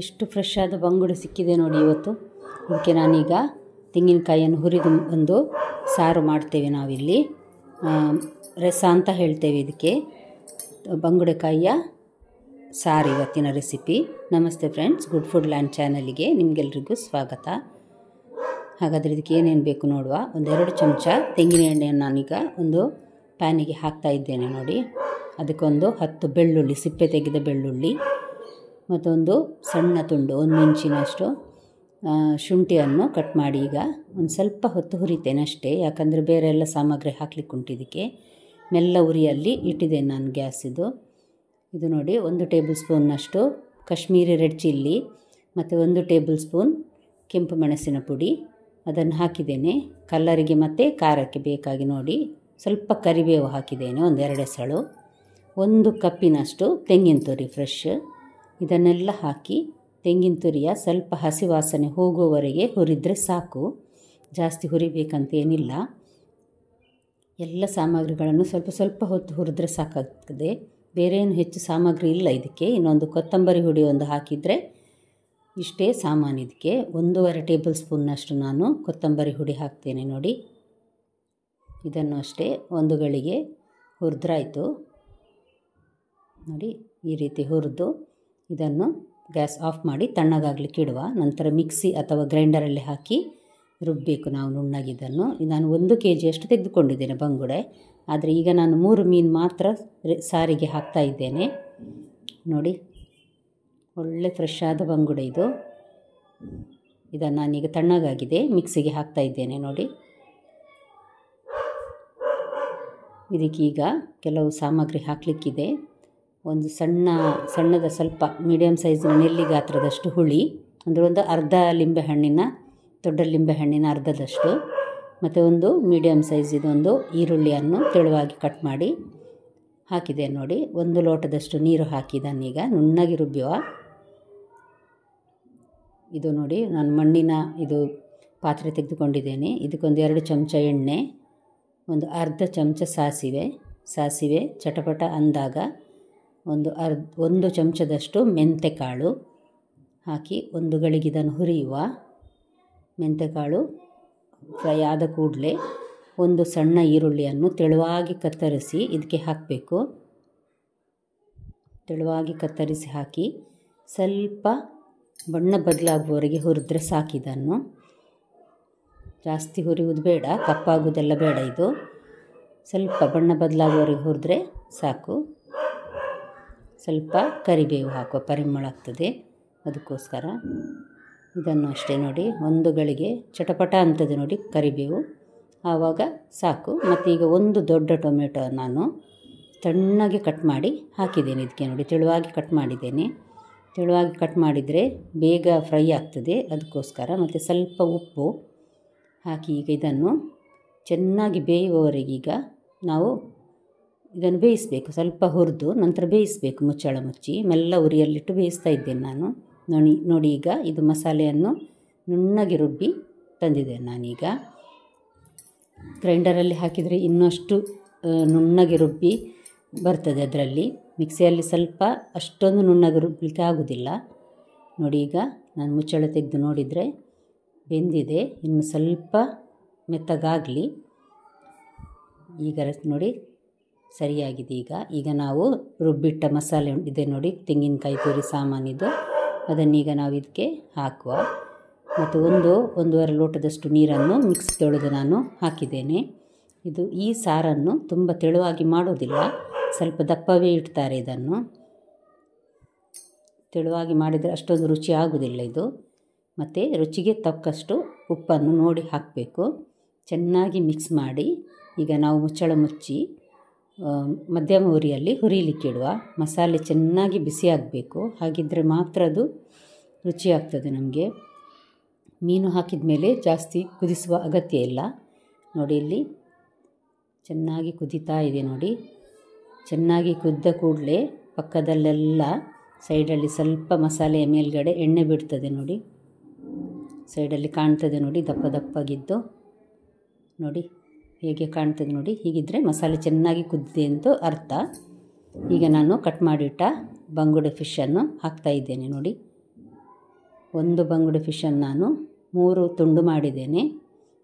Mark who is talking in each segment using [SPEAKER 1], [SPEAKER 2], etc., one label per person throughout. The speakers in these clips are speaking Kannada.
[SPEAKER 1] ಎಷ್ಟು ಫ್ರೆಶ್ ಆದ ಬಂಗುಡೆ ಸಿಕ್ಕಿದೆ ನೋಡಿ ಇವತ್ತು. ಇದಕ್ಕೆ ನಾನೀಗ ತೆಂಗಿನಕಾಯಿಯನ್ನು ಹುರಿದು ಒಂದು ಸಾರು ಮಾಡ್ತೇವೆ ನಾವಿಲ್ಲಿ. ರಸ ಅಂತ ಹೇಳ್ತೇವೆ ಇದಕ್ಕೆ. ಬಂಗುಡೆಕಾಯಿಯ ಸಾರು ಇವತ್ತಿನ ರೆಸಿಪಿ. ನಮಸ್ತೆ ಫ್ರೆಂಡ್ಸ್, ಗುಡ್ ಫುಡ್ ಲ್ಯಾಂಡ್ ಚಾನಲಿಗೆ ನಿಮಗೆಲ್ರಿಗೂ ಸ್ವಾಗತ. ಹಾಗಾದರೆ ಇದಕ್ಕೆ ಏನೇನು ಬೇಕು ನೋಡುವ. 1-2 ಚಮಚ ತೆಂಗಿನ ಎಣ್ಣೆಯನ್ನು ನಾನೀಗ ಒಂದು ಪ್ಯಾನಿಗೆ ಹಾಕ್ತಾ ಇದ್ದೇನೆ ನೋಡಿ. ಅದಕ್ಕೊಂದು 10 ಬೆಳ್ಳುಳ್ಳಿ, ಸಿಪ್ಪೆ ತೆಗೆದ ಬೆಳ್ಳುಳ್ಳಿ, ಮತ್ತೊಂದು ಸಣ್ಣ ತುಂಡು 1 ಇಂಚಿನಷ್ಟು ಶುಂಠಿಯನ್ನು ಕಟ್ ಮಾಡಿ ಈಗ ಒಂದು ಸ್ವಲ್ಪ ಹೊತ್ತು ಹುರಿತೇನೆ ಅಷ್ಟೇ. ಯಾಕಂದರೆ ಬೇರೆ ಎಲ್ಲ ಸಾಮಗ್ರಿ ಹಾಕ್ಲಿಕ್ಕೆ ಉಂಟು. ಇದಕ್ಕೆ ಮೆಲ್ಲ ಉರಿಯಲ್ಲಿ ಇಟ್ಟಿದ್ದೇನೆ ನಾನು ಗ್ಯಾಸ್. ಇದು ನೋಡಿ 1 ಟೇಬಲ್ ಸ್ಪೂನ್ನಷ್ಟು ಕಾಶ್ಮೀರಿ ರೆಡ್ ಚಿಲ್ಲಿ ಮತ್ತು 1 ಟೇಬಲ್ ಸ್ಪೂನ್ ಕೆಂಪು ಮೆಣಸಿನ ಪುಡಿ ಅದನ್ನು ಹಾಕಿದ್ದೇನೆ. ಕಲ್ಲರಿಗೆ ಮತ್ತು ಖಾರಕ್ಕೆ ಬೇಕಾಗಿ ನೋಡಿ. ಸ್ವಲ್ಪ ಕರಿಬೇವು ಹಾಕಿದ್ದೇನೆ, 1-2 ಎಸಳು. 1 ಕಪ್ಪಿನಷ್ಟು ತೆಂಗಿನ ತುರಿ ಫ್ರೆಶ್. ಇದನ್ನೆಲ್ಲ ಹಾಕಿ ತೆಂಗಿನ ತುರಿಯ ಸ್ವಲ್ಪ ಹಸಿ ವಾಸನೆ ಹೋಗುವವರೆಗೆ ಹುರಿದರೆ ಸಾಕು. ಜಾಸ್ತಿ ಹುರಿಬೇಕಂತೇನಿಲ್ಲ. ಎಲ್ಲ ಸಾಮಗ್ರಿಗಳನ್ನು ಸ್ವಲ್ಪ ಸ್ವಲ್ಪ ಹೊತ್ತು ಹುರಿದ್ರೆ ಸಾಕಾಗ್ತದೆ. ಬೇರೆ ಏನು ಹೆಚ್ಚು ಸಾಮಗ್ರಿ ಇಲ್ಲ ಇದಕ್ಕೆ. ಇನ್ನೊಂದು ಕೊತ್ತಂಬರಿ ಹುಡಿ ಒಂದು ಹಾಕಿದರೆ ಇಷ್ಟೇ ಸಾಮಾನು ಇದಕ್ಕೆ. 1.5 ಟೇಬಲ್ ಸ್ಪೂನ್ನಷ್ಟು ನಾನು ಕೊತ್ತಂಬರಿ ಹುಡಿ ಹಾಕ್ತೇನೆ ನೋಡಿ. ಇದನ್ನು ಅಷ್ಟೇ 1 ಗಳಿಗೆ ಹುರಿದ್ರಾಯಿತು ನೋಡಿ. ಈ ರೀತಿ ಹುರಿದು ಇದನ್ನು ಗ್ಯಾಸ್ ಆಫ್ ಮಾಡಿ ತಣ್ಣಗಾಗಲಿಕ್ಕೆ ಇಡುವ. ನಂತರ ಮಿಕ್ಸಿ ಅಥವಾ ಗ್ರೈಂಡರಲ್ಲಿ ಹಾಕಿ ರುಬ್ಬಬೇಕು ನಾವು ನುಣ್ಣಗಿದ್ದನ್ನು. ನಾನು 1 kg ತೆಗೆದುಕೊಂಡಿದ್ದೇನೆ ಬಂಗುಡೆ. ಆದರೆ ಈಗ ನಾನು 3 ಮೀನು ಮಾತ್ರ ಸಾರಿಗೆ ಹಾಕ್ತಾ ಇದ್ದೇನೆ ನೋಡಿ. ಒಳ್ಳೆ ಫ್ರೆಶ್ ಆದ ಬಂಗುಡೆ ಇದು. ಇದನ್ನು ನಾನೀಗ ತಣ್ಣಗಾಗಿದೆ ಮಿಕ್ಸಿಗೆ ಹಾಕ್ತಾ ಇದ್ದೇನೆ ನೋಡಿ. ಇದಕ್ಕೀಗ ಕೆಲವು ಸಾಮಗ್ರಿ ಹಾಕಲಿಕ್ಕಿದೆ. ಒಂದು ಸಣ್ಣದ ಸ್ವಲ್ಪ ಮೀಡಿಯಮ್ ಸೈಜಿನ ನೆಲ್ಲಿ ಗಾತ್ರದಷ್ಟು ಹುಳಿ, ಅಂದರೆ ಒಂದು ಅರ್ಧ ಲಿಂಬೆಹಣ್ಣಿನ, ದೊಡ್ಡ ಲಿಂಬೆಹಣ್ಣಿನ ಅರ್ಧದಷ್ಟು, ಮತ್ತು ಒಂದು ಮೀಡಿಯಮ್ ಸೈಜಿದೊಂದು ಈರುಳ್ಳಿಯನ್ನು ತೆಳುವಾಗಿ ಕಟ್ ಮಾಡಿ ಹಾಕಿದೆ ನೋಡಿ. 1 ಲೋಟದಷ್ಟು ನೀರು ಹಾಕಿ ಇದನ್ನೀಗ ನುಣ್ಣಗೆ ರುಬ್ಬುವ. ಇದು ನೋಡಿ, ನಾನು ಮಣ್ಣಿನ ಇದು ಪಾತ್ರೆ ತೆಗೆದುಕೊಂಡಿದ್ದೇನೆ. ಇದಕ್ಕೊಂದು 2 ಚಮಚ ಎಣ್ಣೆ, ಒಂದು ಅರ್ಧ ಚಮಚ ಸಾಸಿವೆ ಚಟಪಟ ಅಂದಾಗ 1 ಚಮಚದಷ್ಟು ಮೆಂತೆಕಾಳು ಹಾಕಿ 1 ಗಳಿಗೆ ಇದನ್ನು ಹುರಿಯುವ. ಮೆಂತೆಕಾಳು ಫ್ರೈ ಆದ ಕೂಡಲೇ 1 ಸಣ್ಣ ಈರುಳ್ಳಿಯನ್ನು ತೆಳುವಾಗಿ ಕತ್ತರಿಸಿ ಇದಕ್ಕೆ ಹಾಕಬೇಕು. ತೆಳುವಾಗಿ ಕತ್ತರಿಸಿ ಹಾಕಿ ಸ್ವಲ್ಪ ಬಣ್ಣ ಬದಲಾಗುವವರೆಗೆ ಹುರಿದ್ರೆ ಸಾಕಿದನ್ನು. ಜಾಸ್ತಿ ಹುರಿಯುವುದು ಬೇಡ, ಕಪ್ಪಾಗುವುದೆಲ್ಲ ಬೇಡ. ಇದು ಸ್ವಲ್ಪ ಬಣ್ಣ ಬದಲಾಗುವವರೆಗೆ ಹುರಿದ್ರೆ ಸಾಕು. ಸ್ವಲ್ಪ ಕರಿಬೇವು ಹಾಕುವ, ಪರಿಮಳ ಆಗ್ತದೆ ಅದಕ್ಕೋಸ್ಕರ. ಇದನ್ನು ಅಷ್ಟೇ ನೋಡಿ 1 ಗಳಿಗೆ ಚಟಪಟ ಅಂತದೆ ನೋಡಿ ಕರಿಬೇವು, ಆವಾಗ ಸಾಕು. ಮತ್ತು ಈಗ 1 ದೊಡ್ಡ ಟೊಮೆಟೊ ನಾನು ತಣ್ಣಗೆ ಕಟ್ ಮಾಡಿ ಹಾಕಿದ್ದೇನೆ ಇದಕ್ಕೆ ನೋಡಿ. ತೆಳುವಾಗಿ ಕಟ್ ಮಾಡಿದ್ದೇನೆ. ತೆಳುವಾಗಿ ಕಟ್ ಮಾಡಿದರೆ ಬೇಗ ಫ್ರೈ ಆಗ್ತದೆ ಅದಕ್ಕೋಸ್ಕರ. ಮತ್ತು ಸ್ವಲ್ಪ ಉಪ್ಪು ಹಾಕಿ ಈಗ ಇದನ್ನು ಚೆನ್ನಾಗಿ ಬೇಯುವವರೆಗೀಗ ನಾವು ಇದನ್ನು ಬೇಯಿಸಬೇಕು. ಸ್ವಲ್ಪ ಹುರಿದು ನಂತರ ಬೇಯಿಸಬೇಕು, ಮುಚ್ಚಳ ಮುಚ್ಚಿ ಮೆಲ್ಲ ಉರಿಯಲ್ಲಿಟ್ಟು ಬೇಯಿಸ್ತಾ ಇದ್ದೇನೆ ನಾನು ನೋಡಿ. ಈಗ ಇದು ಮಸಾಲೆಯನ್ನು ನುಣ್ಣಗೆ ರುಬ್ಬಿ ತಂದಿದ್ದೇನೆ ನಾನೀಗ. ಗ್ರೈಂಡರಲ್ಲಿ ಹಾಕಿದರೆ ಇನ್ನಷ್ಟು ನುಣ್ಣಗೆ ರುಬ್ಬಿ ಬರ್ತದೆ ಅದರಲ್ಲಿ. ಮಿಕ್ಸಿಯಲ್ಲಿ ಸ್ವಲ್ಪ ಅಷ್ಟೊಂದು ನುಣ್ಣಗೆ ರುಬ್ಬಲಿಕ್ಕೆ ಆಗೋದಿಲ್ಲ ನೋಡಿ. ಈಗ ನಾನು ಮುಚ್ಚಳ ತೆಗೆದು ನೋಡಿದರೆ ಬೆಂದಿದೆ. ಇನ್ನು ಸ್ವಲ್ಪ ಮೆತ್ತಗಾಗಲಿ. ಈಗ ನೋಡಿ ಸರಿಯಾಗಿದೆ. ಈಗ ನಾವು ರುಬ್ಬಿಟ್ಟ ಮಸಾಲೆ ಇದೆ ನೋಡಿ, ತೆಂಗಿನಕಾಯಿ ತುರಿ ಸಾಮಾನಿದು, ಅದನ್ನೀಗ ನಾವು ಇದಕ್ಕೆ ಹಾಕುವ. ಮತ್ತು 1-1.5 ಲೋಟದಷ್ಟು ನೀರನ್ನು ಮಿಕ್ಸ್ ತೊಳೆದು ನಾನು ಹಾಕಿದ್ದೇನೆ. ಈ ಸಾರನ್ನು ತುಂಬ ತೆಳುವಾಗಿ ಮಾಡೋದಿಲ್ಲ, ಸ್ವಲ್ಪ ದಪ್ಪವೇ ಇಡ್ತಾರೆ ಇದನ್ನು. ತೆಳುವಾಗಿ ಮಾಡಿದರೆ ಅಷ್ಟೊಂದು ರುಚಿ ಆಗೋದಿಲ್ಲ ಇದು. ಮತ್ತು ರುಚಿಗೆ ತಕ್ಕಷ್ಟು ಉಪ್ಪನ್ನು ನೋಡಿ ಹಾಕಬೇಕು. ಚೆನ್ನಾಗಿ ಮಿಕ್ಸ್ ಮಾಡಿ ಈಗ ನಾವು ಮುಚ್ಚಳ ಮುಚ್ಚಿ ಮಧ್ಯಮ ಉರಿಯಲ್ಲಿ ಹುರಿಲಿಕ್ಕಿಡುವ. ಮಸಾಲೆ ಚೆನ್ನಾಗಿ ಬಿಸಿಯಾಗಬೇಕು, ಹಾಗಿದ್ದರೆ ಮಾತ್ರ ಅದು ರುಚಿಯಾಗ್ತದೆ ನಮಗೆ. ಮೀನು ಹಾಕಿದ ಮೇಲೆ ಜಾಸ್ತಿ ಕುದಿಸುವ ಅಗತ್ಯ ಇಲ್ಲ ನೋಡಿ. ಇಲ್ಲಿ ಚೆನ್ನಾಗಿ ಕುದೀತಾ ಇದೆ ನೋಡಿ. ಚೆನ್ನಾಗಿ ಕುದ್ದ ಕೂಡಲೇ ಪಕ್ಕದಲ್ಲೆಲ್ಲ ಸೈಡಲ್ಲಿ ಸ್ವಲ್ಪ ಮಸಾಲೆಯ ಮೇಲ್ಗಡೆ ಎಣ್ಣೆ ಬಿಡ್ತದೆ ನೋಡಿ. ಸೈಡಲ್ಲಿ ಕಾಣ್ತದೆ ನೋಡಿ, ದಪ್ಪ ದಪ್ಪಾಗಿದ್ದು ನೋಡಿ ಹೇಗೆ ಕಾಣ್ತದೆ ನೋಡಿ. ಹೀಗಿದ್ದರೆ ಮಸಾಲೆ ಚೆನ್ನಾಗಿ ಕುದ್ದಿದೆ ಅಂತ ಅರ್ಥ. ಈಗ ನಾನು ಕಟ್ ಮಾಡಿಟ್ಟ ಬಂಗುಡೆ ಫಿಶನ್ನು ಹಾಕ್ತಾ ಇದ್ದೇನೆ ನೋಡಿ. ಒಂದು ಬಂಗುಡೆ ಫಿಶನ್ನು ನಾನು 3 ತುಂಡು ಮಾಡಿದ್ದೇನೆ.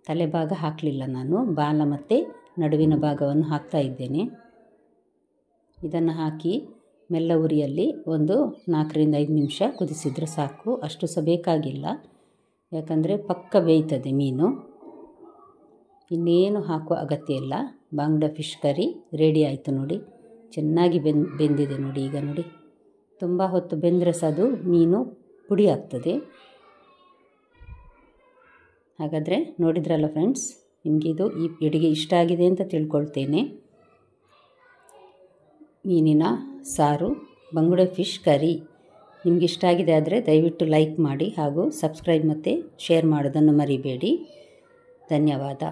[SPEAKER 1] ತಲೆ ಭಾಗ ಹಾಕಲಿಲ್ಲ ನಾನು, ಬಾಲ ಮತ್ತು ನಡುವಿನ ಭಾಗವನ್ನು ಹಾಕ್ತಾ ಇದ್ದೇನೆ. ಇದನ್ನು ಹಾಕಿ ಮೆಲ್ಲ ಉರಿಯಲ್ಲಿ ಒಂದು 4ರಿಂದ 5 ನಿಮಿಷ ಕುದಿಸಿದರೆ ಸಾಕು. ಅಷ್ಟು ಸಹ ಬೇಕಾಗಿಲ್ಲ, ಯಾಕಂದರೆ ಪಕ್ಕ ಬೇಯ್ತದೆ ಮೀನು. ಇನ್ನೇನು ಹಾಕುವ ಅಗತ್ಯ ಇಲ್ಲ. ಬಂಗುಡೆ ಫಿಶ್ ಕರಿ ರೆಡಿ ಆಯಿತು ನೋಡಿ. ಚೆನ್ನಾಗಿ ಬೆಂದಿದೆ ನೋಡಿ. ಈಗ ನೋಡಿ, ತುಂಬ ಹೊತ್ತು ಬೆಂದರೆ ಸಹ ಅದು ಮೀನು ಪುಡಿ ಆಗ್ತದೆ. ಹಾಗಾದರೆ ನೋಡಿದ್ರಲ್ಲ ಫ್ರೆಂಡ್ಸ್, ನಿಮಗಿದು ಈ ಅಡುಗೆ ಇಷ್ಟ ಆಗಿದೆ ಅಂತ ತಿಳ್ಕೊಳ್ತೇನೆ. ಮೀನಿನ ಸಾರು, ಬಂಗುಡೆ ಫಿಶ್ ಕರಿ ನಿಮ್ಗೆ ಇಷ್ಟ ಆಗಿದೆ ಆದರೆ ದಯವಿಟ್ಟು ಲೈಕ್ ಮಾಡಿ ಹಾಗೂ ಸಬ್ಸ್ಕ್ರೈಬ್ ಮತ್ತು ಶೇರ್ ಮಾಡೋದನ್ನು ಮರಿಬೇಡಿ. ಧನ್ಯವಾದ.